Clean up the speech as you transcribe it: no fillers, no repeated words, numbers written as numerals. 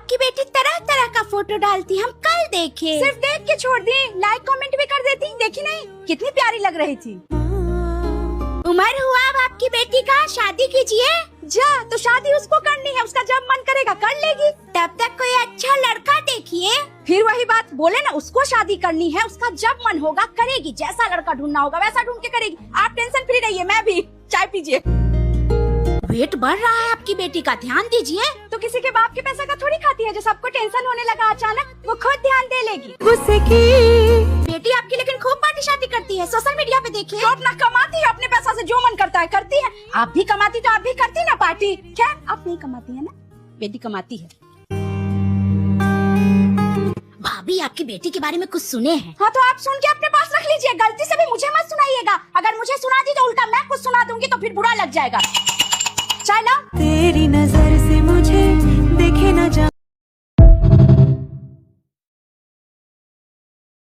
आपकी बेटी तरह तरह का फोटो डालती, हम कल देखे। सिर्फ देख के छोड़ दी, लाइक कमेंट भी कर देती। देखी नहीं कितनी प्यारी लग रही थी। उम्र हुआ अब आपकी बेटी का, शादी कीजिए। जा, तो शादी उसको करनी है, उसका जब मन करेगा कर लेगी। तब तक कोई अच्छा लड़का देखिए। फिर वही बात बोले ना, उसको शादी करनी है, उसका जब मन होगा करेगी। जैसा लड़का ढूंढना होगा वैसा ढूंढ के करेगी। आप टेंशन फ्री रहिए, मैं भी चाय पीजिए। वेट बढ़ रहा है आपकी बेटी का, ध्यान दीजिए। तो किसी के बाप के पैसा का थोड़ी खाती है। जो सबको टेंशन होने लगा अचानक, वो खुद ध्यान दे लेगी। गुस्से की बेटी आपकी लेकिन खूब पार्टी शादी करती है, सोशल मीडिया पे देखिए। तो अपना कमाती है, अपने पैसा से जो मन करता है करती है। आप भी कमाती तो आप भी करती ना पार्टी। क्या आप नहीं कमाती है ना, बेटी कमाती है। भाभी आपकी बेटी के बारे में कुछ सुने हैं? हाँ तो आप सुन के अपने पास रख लीजिए, गलती से भी मुझे मत सुनाइएगा। अगर मुझे सुना दी तो उल्टा मैं कुछ सुना दूंगी तो फिर बुरा लग जाएगा। चाय लाओ। तेरी नजर से मुझे देखे न जा।